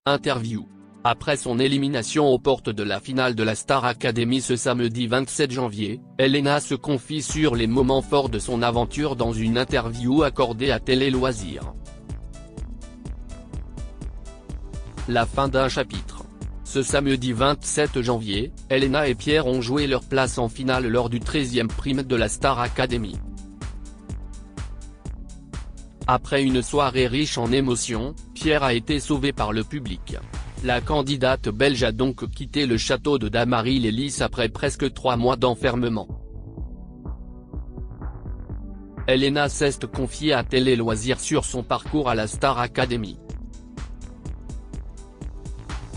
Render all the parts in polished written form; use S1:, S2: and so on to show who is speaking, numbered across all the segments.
S1: Interview. Après son élimination aux portes de la finale de la Star Academy ce samedi 27 janvier, Elena se confie sur les moments forts de son aventure dans une interview accordée à Télé Loisirs. La fin d'un chapitre. Ce samedi 27 janvier, Elena et Pierre ont joué leur place en finale lors du 13e prime de la Star Academy. Après une soirée riche en émotions, Pierre a été sauvé par le public. La candidate belge a donc quitté le château de Damary-les-Lys après presque 3 mois d'enfermement. Elena s'est confiée à Télé Loisirs sur son parcours à la Star Academy.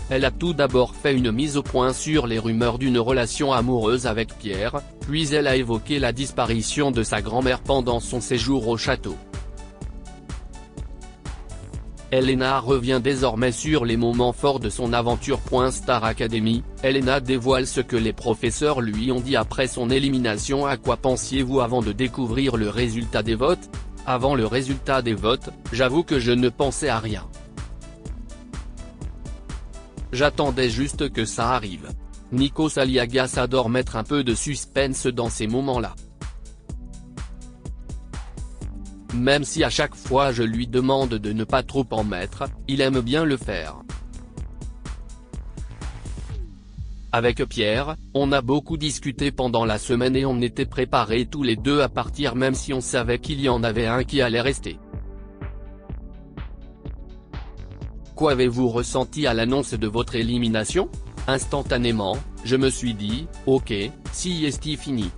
S1: Elle a tout d'abord fait une mise au point sur les rumeurs d'une relation amoureuse avec Pierre, puis elle a évoqué la disparition de sa grand-mère pendant son séjour au château. Elena revient désormais sur les moments forts de son aventure. Star Academy, Elena dévoile ce que les professeurs lui ont dit après son élimination. À quoi pensiez-vous avant de découvrir le résultat des votes? Avant le résultat des votes, j'avoue que je ne pensais à rien. J'attendais juste que ça arrive. Nikos Aliagas adore mettre un peu de suspense dans ces moments-là. Même si à chaque fois je lui demande de ne pas trop en mettre, il aime bien le faire. Avec Pierre, on a beaucoup discuté pendant la semaine et on était préparés tous les deux à partir même si on savait qu'il y en avait un qui allait rester. Qu'avez-vous ressenti à l'annonce de votre élimination? Instantanément, je me suis dit, ok, si est fini.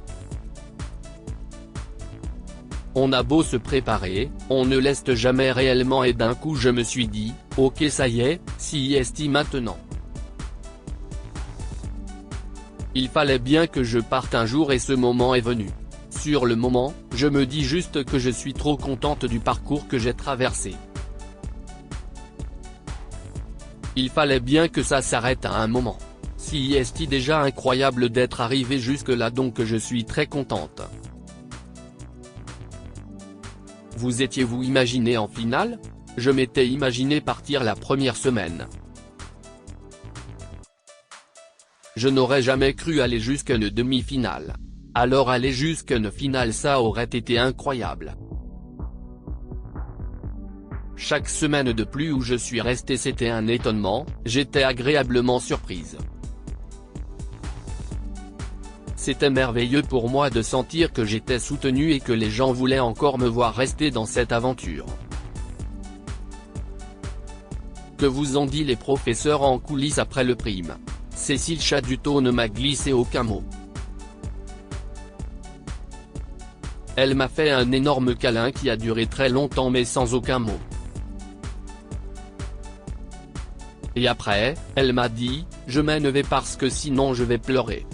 S1: On a beau se préparer, on ne laisse jamais réellement et d'un coup je me suis dit, ok ça y est, si est maintenant. Il fallait bien que je parte un jour et ce moment est venu. Sur le moment, je me dis juste que je suis trop contente du parcours que j'ai traversé. Il fallait bien que ça s'arrête à un moment. Si est déjà incroyable d'être arrivé jusque là donc je suis très contente. Vous étiez-vous imaginé en finale? Je m'étais imaginé partir la première semaine. Je n'aurais jamais cru aller jusqu'à une demi-finale. Alors aller jusqu'à une finale ça aurait été incroyable. Chaque semaine de plus où je suis resté c'était un étonnement, j'étais agréablement surprise. C'était merveilleux pour moi de sentir que j'étais soutenu et que les gens voulaient encore me voir rester dans cette aventure. Que vous ont dit les professeurs en coulisses après le prime? Cécile Chaduto ne m'a glissé aucun mot. Elle m'a fait un énorme câlin qui a duré très longtemps mais sans aucun mot. Et après, elle m'a dit, je m'en vais parce que sinon je vais pleurer.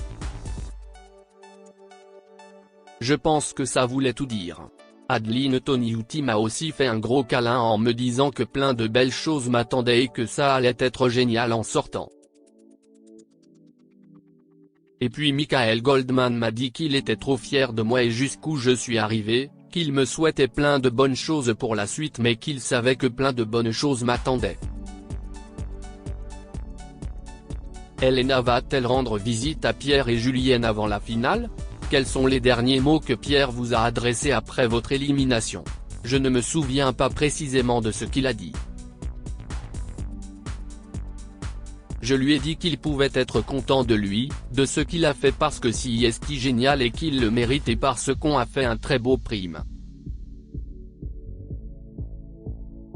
S1: Je pense que ça voulait tout dire. Adeline Toniuti m'a aussi fait un gros câlin en me disant que plein de belles choses m'attendaient et que ça allait être génial en sortant. Et puis Michael Goldman m'a dit qu'il était trop fier de moi et jusqu'où je suis arrivé, qu'il me souhaitait plein de bonnes choses pour la suite mais qu'il savait que plein de bonnes choses m'attendaient. Elena va-t-elle rendre visite à Pierre et Julienne avant la finale? Quels sont les derniers mots que Pierre vous a adressés après votre élimination? Je ne me souviens pas précisément de ce qu'il a dit. Je lui ai dit qu'il pouvait être content de lui, de ce qu'il a fait parce que si est génial et qu'il le mérite et parce qu'on a fait un très beau prime.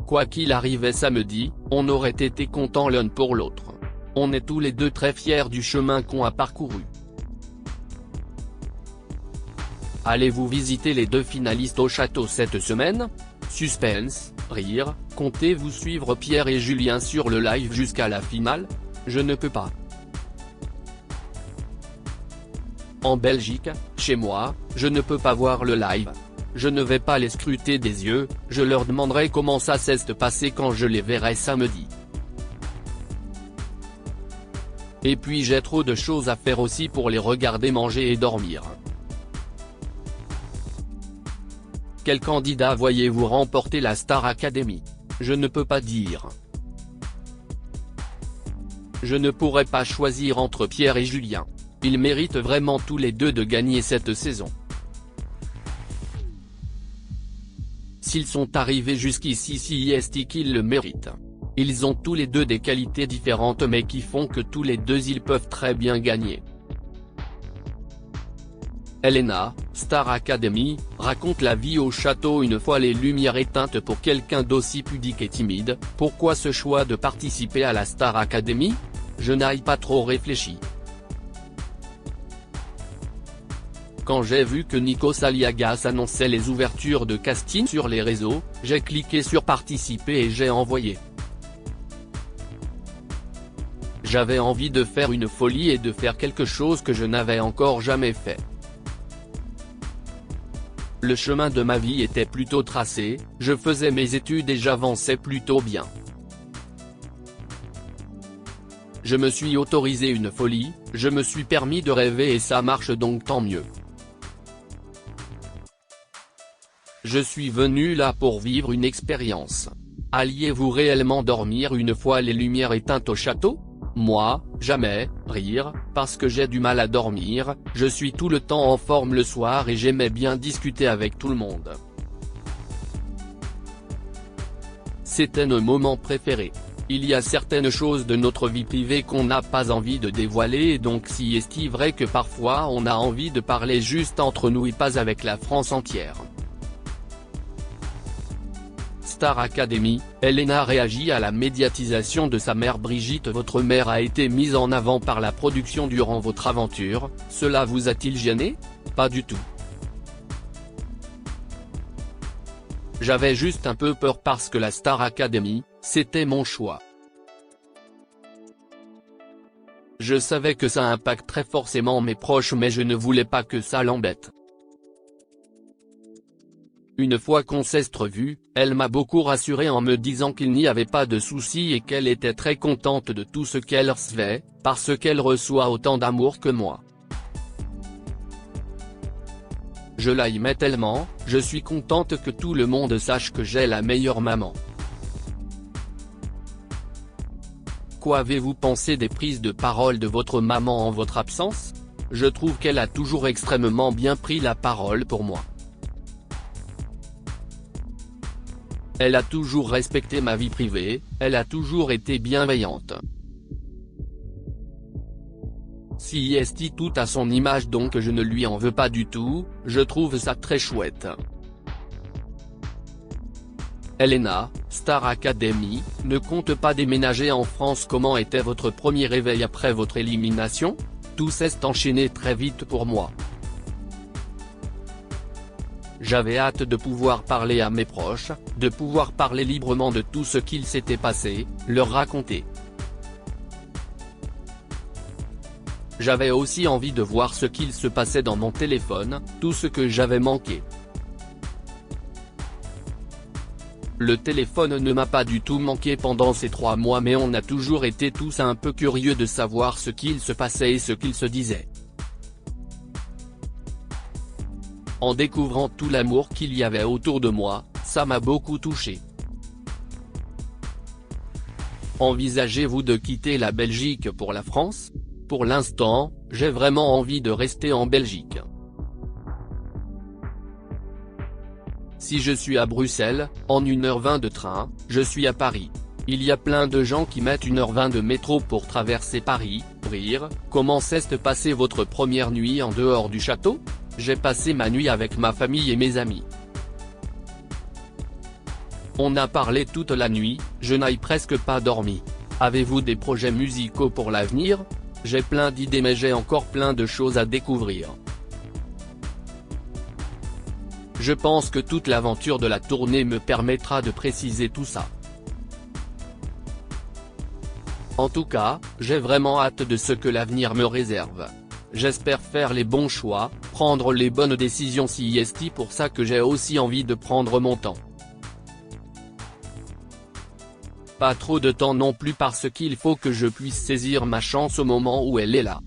S1: Quoi qu'il arrivait samedi, on aurait été contents l'un pour l'autre. On est tous les deux très fiers du chemin qu'on a parcouru. Allez-vous visiter les deux finalistes au château cette semaine? Suspense, rire, comptez-vous suivre Pierre et Julien sur le live jusqu'à la finale? Je ne peux pas. En Belgique, chez moi, je ne peux pas voir le live. Je ne vais pas les scruter des yeux, je leur demanderai comment ça s'est passé quand je les verrai samedi. Et puis j'ai trop de choses à faire aussi pour les regarder manger et dormir. Quel candidat voyez-vous remporter la Star Academy? Je ne peux pas dire. Je ne pourrais pas choisir entre Pierre et Julien. Ils méritent vraiment tous les deux de gagner cette saison. S'ils sont arrivés jusqu'ici, c'est qu'ils le méritent. Ils ont tous les deux des qualités différentes mais qui font que tous les deux ils peuvent très bien gagner. Elena, Star Academy, raconte la vie au château une fois les lumières éteintes. Pour quelqu'un d'aussi pudique et timide, pourquoi ce choix de participer à la Star Academy? Je n'ai pas trop réfléchi. Quand j'ai vu que Nikos Aliagas annonçait les ouvertures de casting sur les réseaux, j'ai cliqué sur participer et j'ai envoyé. J'avais envie de faire une folie et de faire quelque chose que je n'avais encore jamais fait. Le chemin de ma vie était plutôt tracé, je faisais mes études et j'avançais plutôt bien. Je me suis autorisé une folie, je me suis permis de rêver et ça marche donc tant mieux. Je suis venu là pour vivre une expérience. Alliez-vous réellement dormir une fois les lumières éteintes au château? Moi, jamais. Rire, parce que j'ai du mal à dormir, je suis tout le temps en forme le soir et j'aimais bien discuter avec tout le monde. C'était nos moments préférés. Il y a certaines choses de notre vie privée qu'on n'a pas envie de dévoiler et donc si est-il vrai que parfois on a envie de parler juste entre nous et pas avec la France entière. Star Academy, Elena réagit à la médiatisation de sa mère Brigitte. Votre mère a été mise en avant par la production durant votre aventure, cela vous a-t-il gêné? Pas du tout. J'avais juste un peu peur parce que la Star Academy, c'était mon choix. Je savais que ça impacterait forcément mes proches mais je ne voulais pas que ça l'embête. Une fois qu'on s'est revu, elle m'a beaucoup rassuré en me disant qu'il n'y avait pas de soucis et qu'elle était très contente de tout ce qu'elle recevait, parce qu'elle reçoit autant d'amour que moi. Je l'aimais tellement, je suis contente que tout le monde sache que j'ai la meilleure maman. Qu'avez-vous pensé des prises de parole de votre maman en votre absence? Je trouve qu'elle a toujours extrêmement bien pris la parole pour moi. Elle a toujours respecté ma vie privée, elle a toujours été bienveillante. Si est tout à son image donc je ne lui en veux pas du tout, je trouve ça très chouette. Elena, Star Academy, ne compte pas déménager en France. Comment était votre premier réveil après votre élimination? Tout s'est enchaîné très vite pour moi. J'avais hâte de pouvoir parler à mes proches, de pouvoir parler librement de tout ce qu'il s'était passé, leur raconter. J'avais aussi envie de voir ce qu'il se passait dans mon téléphone, tout ce que j'avais manqué. Le téléphone ne m'a pas du tout manqué pendant ces 3 mois mais on a toujours été tous un peu curieux de savoir ce qu'il se passait et ce qu'il se disait. En découvrant tout l'amour qu'il y avait autour de moi, ça m'a beaucoup touché. Envisagez-vous de quitter la Belgique pour la France? Pour l'instant, j'ai vraiment envie de rester en Belgique. Si je suis à Bruxelles, en 1h20 de train, je suis à Paris. Il y a plein de gens qui mettent 1h20 de métro pour traverser Paris. Rire, comment s'est passée votre première nuit en dehors du château? J'ai passé ma nuit avec ma famille et mes amis. On a parlé toute la nuit, je n'ai presque pas dormi. Avez-vous des projets musicaux pour l'avenir? J'ai plein d'idées mais j'ai encore plein de choses à découvrir. Je pense que toute l'aventure de la tournée me permettra de préciser tout ça. En tout cas, j'ai vraiment hâte de ce que l'avenir me réserve. J'espère faire les bons choix, prendre les bonnes décisions. C'est pour ça que j'ai aussi envie de prendre mon temps. Pas trop de temps non plus parce qu'il faut que je puisse saisir ma chance au moment où elle est là.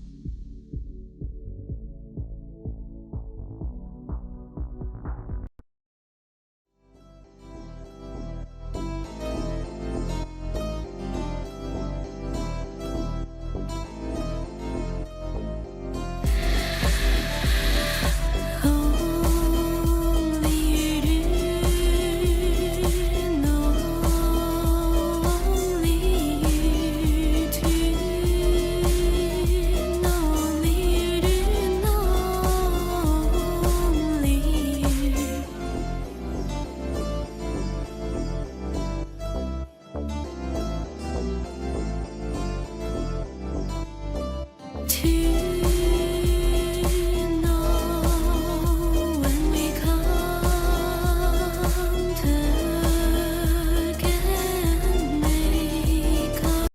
S2: Actu.